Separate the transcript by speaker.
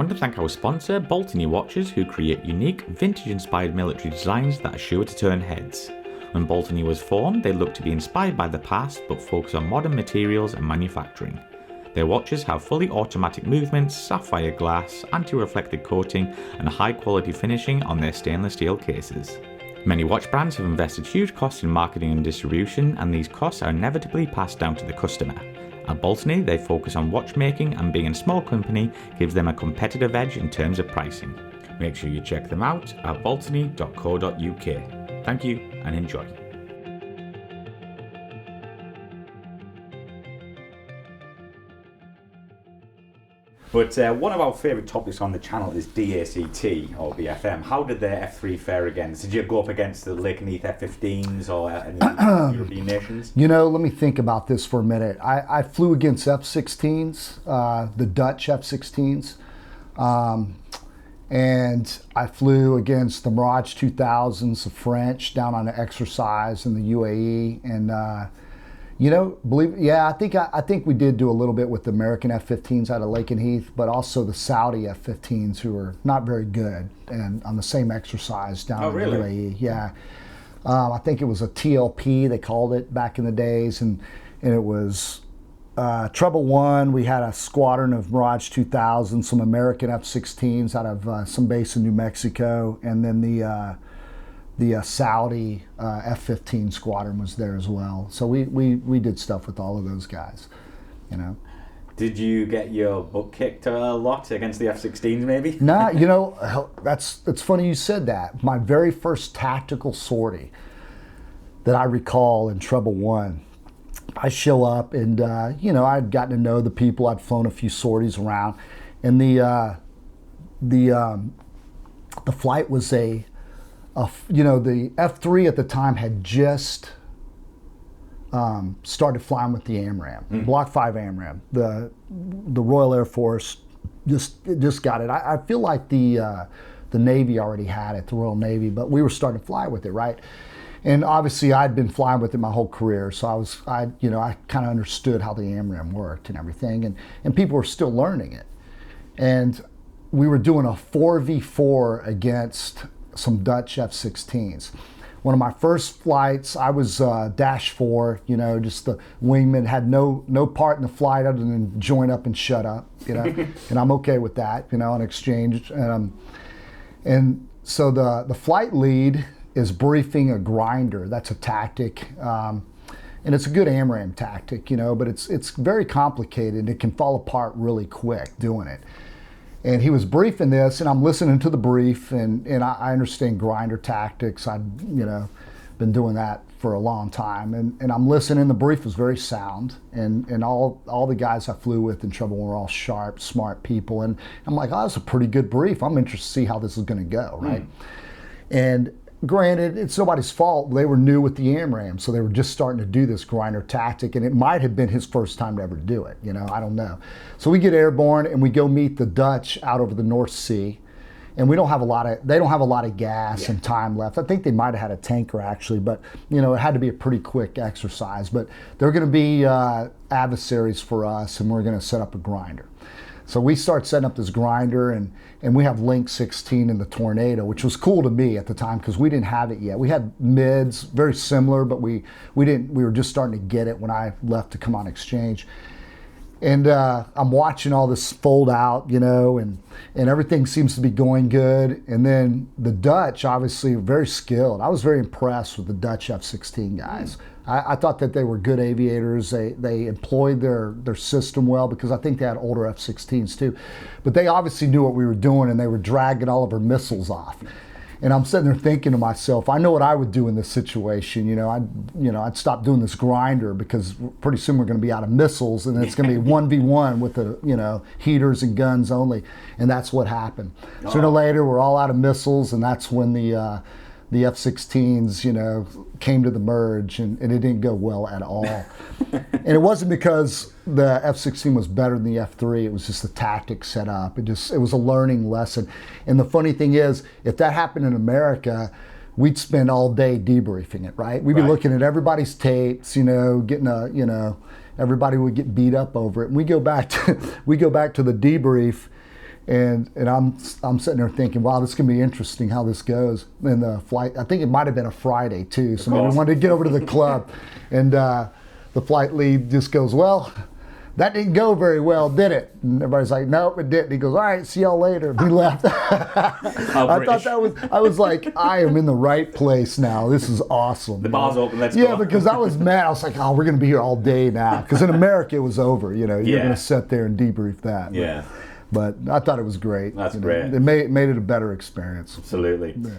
Speaker 1: want to thank our sponsor, Boltony Watches, who create unique, vintage-inspired military designs that are sure to turn heads. When Boltony was formed, they looked to be inspired by the past, but focus on modern materials and manufacturing. Their watches have fully automatic movements, sapphire glass, anti-reflective coating, and high-quality finishing on their stainless steel cases. Many watch brands have invested huge costs in marketing and distribution, and these costs are inevitably passed down to the customer. At Boltony, they focus on watchmaking, and being a small company gives them a competitive edge in terms of pricing. Make sure you check them out at boltony.co.uk. Thank you and enjoy. But one of our favourite topics on the channel is DACT or BFM. How did the F3 fare against? Did you go up against the Lakenheath F-15s or any European nations?
Speaker 2: You know, let me think about this for a minute. I flew against F-16s, the Dutch F-16s, and I flew against the Mirage 2000s, the French, down on an exercise in the UAE, and you know, I think we did do a little bit with the American F-15s out of Lakenheath, but also the Saudi F-15s, who were not very good, and on the same exercise down in the UAE. Yeah, I think it was a TLP they called it back in the days, and it was Treble One. We had a squadron of Mirage 2000, some American F-16s out of some base in New Mexico, and then the Saudi F-15 squadron was there as well. So we did stuff with all of those guys, you know.
Speaker 1: Did you get your butt kicked a lot against the F-16s maybe?
Speaker 2: Nah, you know, it's funny you said that. My very first tactical sortie that I recall in Treble One, I show up and, you know, I'd gotten to know the people. I'd flown a few sorties around, and the flight was you know, the F3 at the time had just started flying with the AMRAAM, Block 5 AMRAAM. The Royal Air Force just got it. I feel like the Navy already had it, the Royal Navy, but we were starting to fly with it, right? And obviously I'd been flying with it my whole career, so I kind of understood how the AMRAAM worked and everything, and people were still learning it. And we were doing a 4v4 against some Dutch F-16s. One of my first flights, I was dash 4, you know, just the wingman, had no part in the flight other than join up and shut up, you know, and I'm okay with that, you know, in exchange. And so the flight lead is briefing a grinder. That's a tactic, and it's a good AMRAAM tactic, you know, but it's very complicated. It can fall apart really quick doing it. And he was briefing this, and I'm listening to the brief, and I understand grinder tactics. I'd, you know, been doing that for a long time, and I'm listening. The brief was very sound, and all the guys I flew with in Treble were all sharp, smart people, and I'm like, oh, that's a pretty good brief. I'm interested to see how this is going to go, right? And granted, it's nobody's fault. They were new with the AMRAAM, so they were just starting to do this grinder tactic, and it might have been his first time to ever do it, you know, I don't know. So we get airborne, and we go meet the Dutch out over the North Sea, and they don't have a lot of gas and time left. I think they might have had a tanker actually, but, you know, it had to be a pretty quick exercise. But they're going to be adversaries for us, and we're going to set up a grinder. So we start setting up this grinder, and we have Link 16 in the Tornado, which was cool to me at the time because we didn't have it yet. We had mids, very similar, but we were just starting to get it when I left to come on exchange. And I'm watching all this fold out, you know, and everything seems to be going good. And then the Dutch, obviously, are very skilled. I was very impressed with the Dutch F-16 guys. I thought that they were good aviators. They employed their system well because I think they had older F-16s too. But they obviously knew what we were doing, and they were dragging all of our missiles off. And I'm sitting there thinking to myself, I know what I would do in this situation. I'd stop doing this grinder because pretty soon we're going to be out of missiles, and it's going to be 1v1 with the, you know, heaters and guns only. And that's what happened. Sooner or later, we're all out of missiles, and that's when the F-16s, you know, came to the merge, and it didn't go well at all. And it wasn't because the F-16 was better than the F-3, it was just the tactics set up. It was a learning lesson. And the funny thing is, if that happened in America, we'd spend all day debriefing it, right? We'd be looking at everybody's tapes, you know, everybody would get beat up over it. And we go back to the debrief, And I'm sitting there thinking, wow, this is gonna be interesting how this goes. And the flight, I think it might have been a Friday too, so we wanted to get over to the club, and the flight lead just goes, well, that didn't go very well, did it? And everybody's like, nope, it didn't. He goes, all right, see y'all later. And he left. I thought I was like, I am in the right place now. This is awesome.
Speaker 1: The bar's open, let's go.
Speaker 2: Yeah, because I was mad. I was like, oh, we're going to be here all day now. Because in America, it was over. You know, you're going to sit there and debrief that.
Speaker 1: Yeah.
Speaker 2: But I thought it was great.
Speaker 1: That's great.
Speaker 2: It made it a better experience.
Speaker 1: Absolutely.
Speaker 2: Yeah.